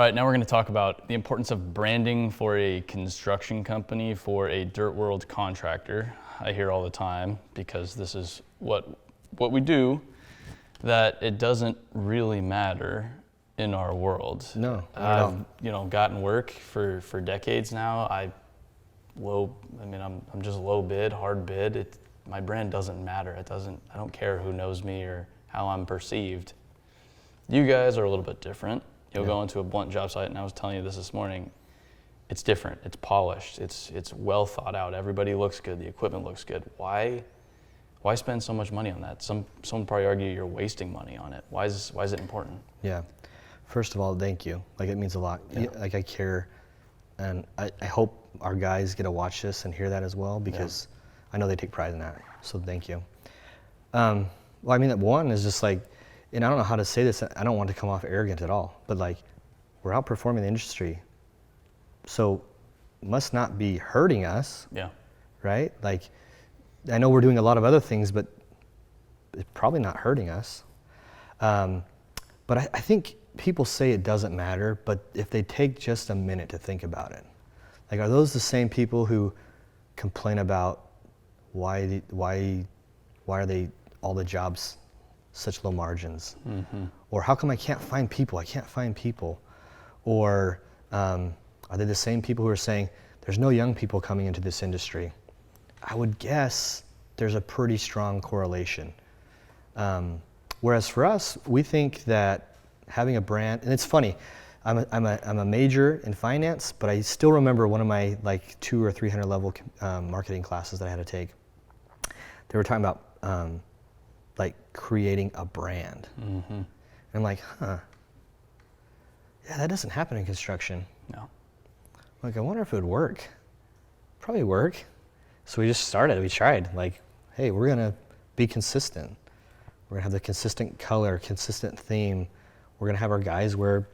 All right, now we're going to talk about the importance of branding for a construction company, for a dirt world contractor. I hear all the time, because this is what we do, that it doesn't really matter in our world. No, I've gotten work for decades now. I'm just low bid, hard bid. My brand doesn't matter. I don't care who knows me or how I'm perceived. You guys are a little bit different. You'll go into a Blount job site, and I was telling you this morning, it's different, it's polished, it's well thought out, everybody looks good, the equipment looks good. Why spend so much money on that? Some probably argue you're wasting money on it. Why is it important? Yeah, first of all, thank you. Like, it means a lot. Yeah. Like, I care, and I hope our guys get to watch this and hear that as well, because I know they take pride in that, so thank you. Well, I mean, that one is just like, and I don't know how to say this, I don't want to come off arrogant at all, but like, we're outperforming the industry, so must not be hurting us. Yeah. Right? Like, I know we're doing a lot of other things, but it's probably not hurting us. But I think people say it doesn't matter, but if they take just a minute to think about it, like, are those the same people who complain about why are they all the jobs such low margins? Mm-hmm. Or how come I can't find people? Or are they the same people who are saying there's no young people coming into this industry? I would guess there's a pretty strong correlation. Whereas for us, we think that having a brand, and it's funny, I'm a major in finance, but I still remember one of my like 200 or 300 level marketing classes that I had to take. They were talking about like creating a brand. Mm-hmm. And I'm like, yeah, that doesn't happen in construction. No. Like, I wonder if it would work. Probably work. So we just started, we tried, like, hey, we're gonna be consistent. We're gonna have the consistent color, consistent theme. We're gonna have our guys wear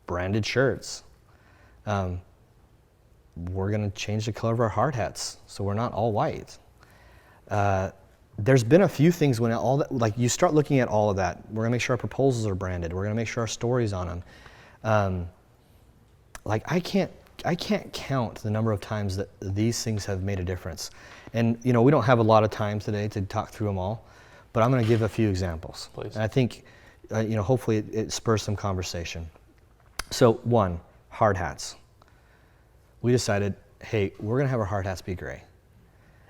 branded shirts. We're gonna change the color of our hard hats, so we're not all white. There's been a few things when all that, like, you start looking at all of that. We're gonna make sure our proposals are branded. We're gonna make sure our story's on them. Like, I can't count the number of times that these things have made a difference. And we don't have a lot of time today to talk through them all, but I'm gonna give a few examples. Please. And I think, hopefully it spurs some conversation. So one, hard hats. We decided, hey, we're gonna have our hard hats be gray.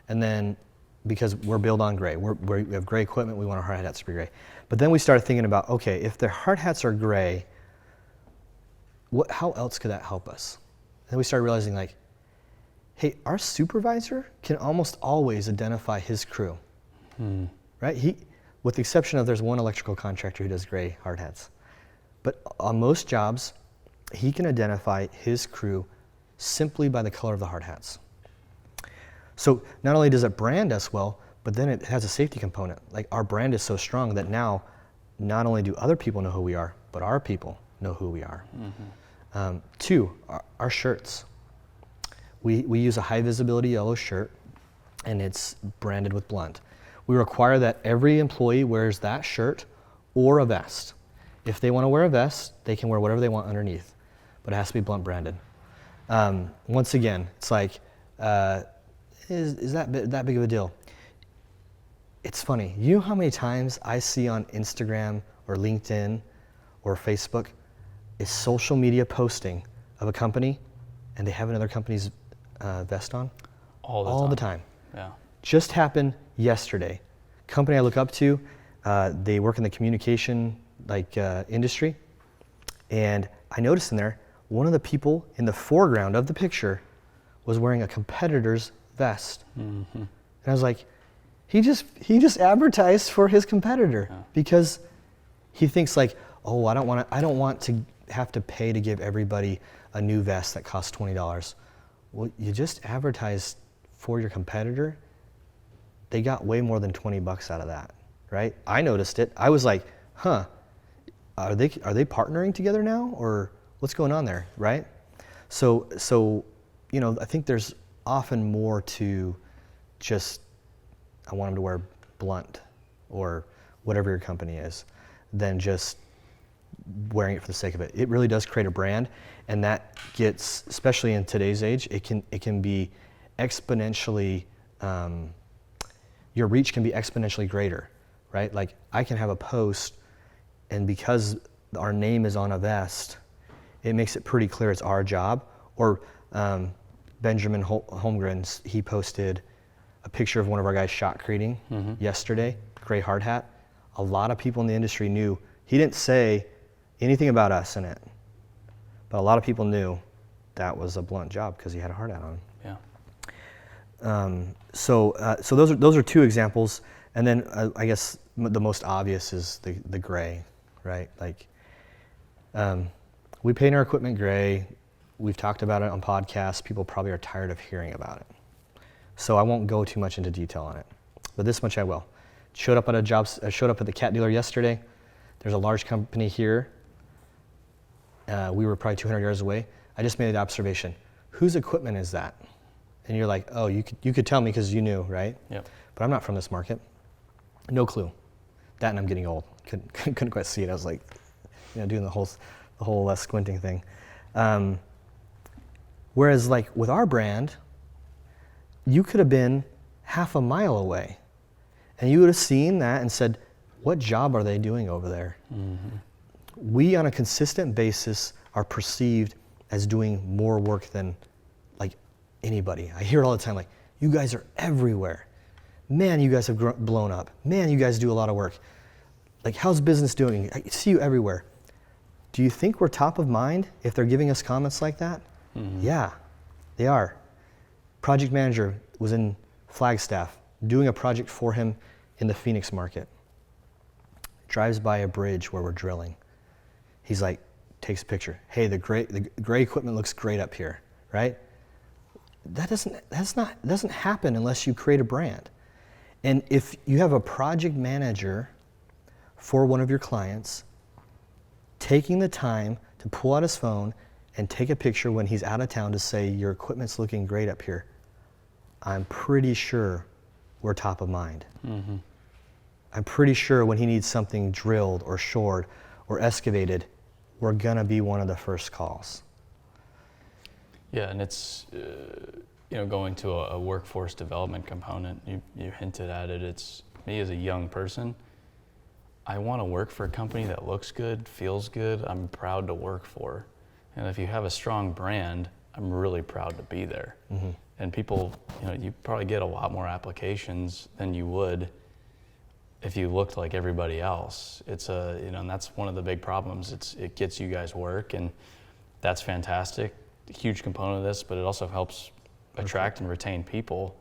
And then, because we're built on gray, we have gray equipment, we want our hard hats to be gray. But then we started thinking about, okay, if the hard hats are gray, how else could that help us? And then we started realizing, like, hey, our supervisor can almost always identify his crew, right? With the exception of there's one electrical contractor who does gray hard hats. But on most jobs, he can identify his crew simply by the color of the hard hats. So not only does it brand us well, but then it has a safety component. Like, our brand is so strong that now not only do other people know who we are, but our people know who we are. Mm-hmm. Two, our shirts. We use a high visibility yellow shirt, and it's branded with Blount. We require that every employee wears that shirt or a vest. If they want to wear a vest, they can wear whatever they want underneath, but it has to be Blount branded. Once again, it's like, is that big of a deal? It's funny. You know how many times I see on Instagram or LinkedIn or Facebook is social media posting of a company and they have another company's vest on? All the time. Yeah. Just happened yesterday. Company I look up to, they work in the communication industry, and I noticed in there, one of the people in the foreground of the picture was wearing a competitor's vest. Mm-hmm. And I was like, he just advertised for his competitor because he thinks like, oh, I don't want to have to pay to give everybody a new vest that costs $20. Well, you just advertised for your competitor. They got way more than $20 out of that, right? I noticed it. I was like, huh, are they partnering together now, or what's going on there, right? So I think there's often more to just, I want them to wear Blount or whatever your company is, than just wearing it for the sake of it. It really does create a brand, and that gets, especially in today's age, it can be exponentially, your reach can be exponentially greater, right? Like I can have a post, and because our name is on a vest, it makes it pretty clear it's our job. Or Benjamin Holmgren, he posted a picture of one of our guys shotcreting yesterday, gray hard hat. A lot of people in the industry knew. He didn't say anything about us in it, but a lot of people knew that was a Blount job because he had a hard hat on. Yeah. So those are two examples, and then I guess the most obvious is the gray, right? Like we paint our equipment gray. We've talked about it on podcasts. People probably are tired of hearing about it, so I won't go too much into detail on it. But this much I will. Showed up at the cat dealer yesterday. There's a large company here. We were probably 200 yards away. I just made the observation, whose equipment is that? And you're like, oh, you could tell me because you knew, right? Yep. But I'm not from this market. No clue. That, and I'm getting old. Couldn't quite see it. I was like, doing the whole squinting thing. Whereas like with our brand, you could have been half a mile away, and you would have seen that and said, what job are they doing over there? Mm-hmm. We, on a consistent basis, are perceived as doing more work than like anybody. I hear it all the time, like, you guys are everywhere. Man, you guys have blown up. Man, you guys do a lot of work. Like, how's business doing? I see you everywhere. Do you think we're top of mind if they're giving us comments like that? Mm-hmm. Yeah, they are. Project manager was in Flagstaff doing a project for him in the Phoenix market. Drives by a bridge where we're drilling. He's like, takes a picture. Hey, the gray equipment looks great up here, right? That doesn't happen unless you create a brand. And if you have a project manager for one of your clients, taking the time to pull out his phone and take a picture when he's out of town to say, your equipment's looking great up here, I'm pretty sure we're top of mind. Mm-hmm. I'm pretty sure when he needs something drilled or shored or excavated, we're gonna be one of the first calls. Yeah, and it's going to a workforce development component. You hinted at it. It's me as a young person. I want to work for a company that looks good, feels good. I'm proud to work for, and if you have a strong brand, I'm really proud to be there. Mm-hmm. And people, you probably get a lot more applications than you would if you looked like everybody else. It's and that's one of the big problems. It gets you guys work, and that's fantastic. A huge component of this, but it also helps attract and retain people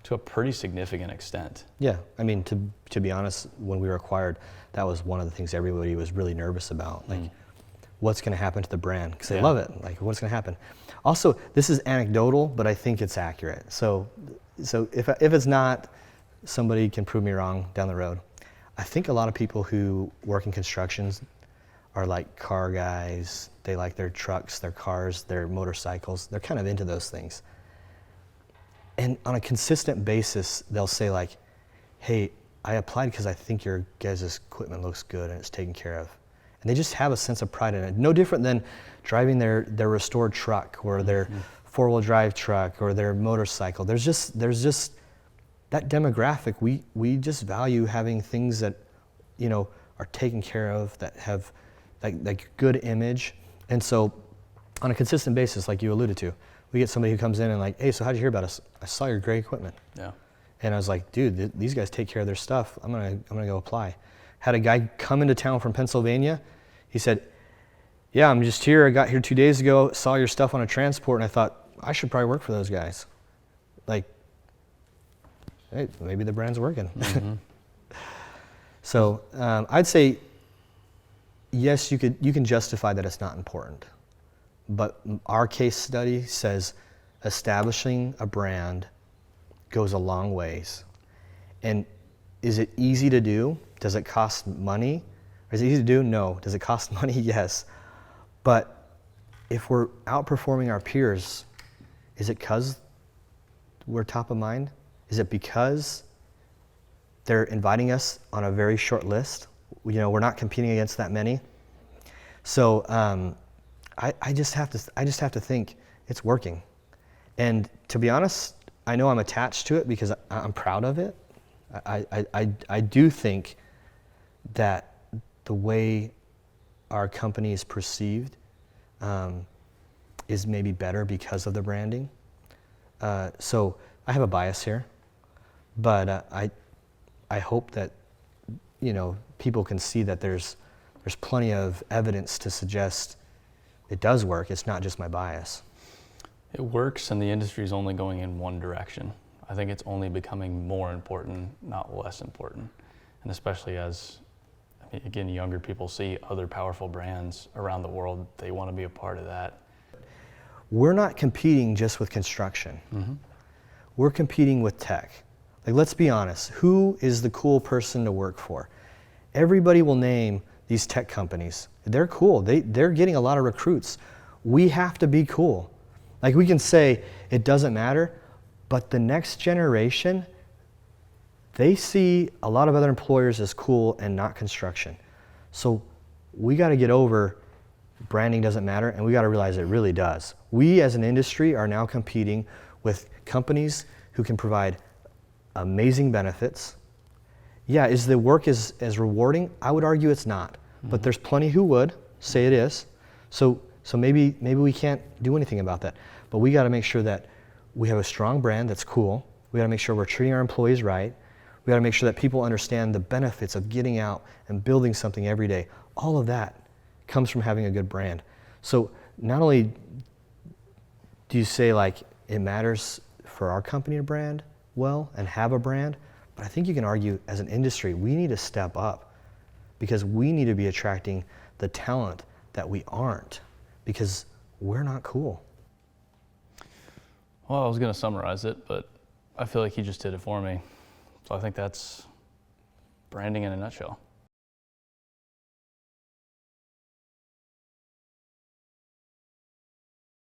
to a pretty significant extent. Yeah, I mean, to be honest, when we were acquired, that was one of the things everybody was really nervous about. Like, what's going to happen to the brand? Because they love it. Like, what's going to happen? Also, this is anecdotal, but I think it's accurate. So if it's not, somebody can prove me wrong down the road. I think a lot of people who work in constructions are like car guys. They like their trucks, their cars, their motorcycles. They're kind of into those things. And on a consistent basis, they'll say like, hey, I applied because I think your guys' equipment looks good and it's taken care of. And they just have a sense of pride in it. No different than driving their restored truck or their four-wheel drive truck or their motorcycle. There's just that demographic. We just value having things that, are taken care of, that have like good image. And so on a consistent basis, like you alluded to, we get somebody who comes in and like, hey, so how'd you hear about us? I saw your gray equipment. Yeah. And I was like, dude, these guys take care of their stuff. I'm gonna go apply. Had a guy come into town from Pennsylvania. He said, yeah, I'm just here. I got here 2 days ago, saw your stuff on a transport, and I thought, I should probably work for those guys. Like, hey, maybe the brand's working. Mm-hmm. So I'd say, yes, you can justify that it's not important. But our case study says establishing a brand goes a long ways. And is it easy to do? Does it cost money? Is it easy to do? No. Does it cost money? Yes. But if we're outperforming our peers, is it because we're top of mind? Is it because they're inviting us on a very short list? We're not competing against that many. So I just have to think it's working. And to be honest, I know I'm attached to it because I'm proud of it. I do think that the way our company is perceived is maybe better because of the branding. So I have a bias here, but I hope that people can see that there's plenty of evidence to suggest it does work. It's not just my bias. It works, and the industry is only going in one direction. I think it's only becoming more important, not less important. And especially as, again, younger people see other powerful brands around the world, they want to be a part of that. We're not competing just with construction. Mm-hmm. We're competing with tech. Like, let's be honest, who is the cool person to work for? Everybody will name these tech companies. They're cool. They're getting a lot of recruits. We have to be cool. Like, we can say it doesn't matter, but the next generation, they see a lot of other employers as cool and not construction. So we got to get over branding doesn't matter, and we got to realize it really does. We as an industry are now competing with companies who can provide amazing benefits. Yeah, is the work as rewarding? I would argue it's not, but there's plenty who would say it is. So maybe we can't do anything about that. But we got to make sure that we have a strong brand that's cool. We got to make sure we're treating our employees right. We got to make sure that people understand the benefits of getting out and building something every day. All of that comes from having a good brand. So not only do you say like it matters for our company to brand well and have a brand, but I think you can argue as an industry, we need to step up because we need to be attracting the talent that we aren't because we're not cool. Well, I was going to summarize it, but I feel like he just did it for me. So I think that's branding in a nutshell.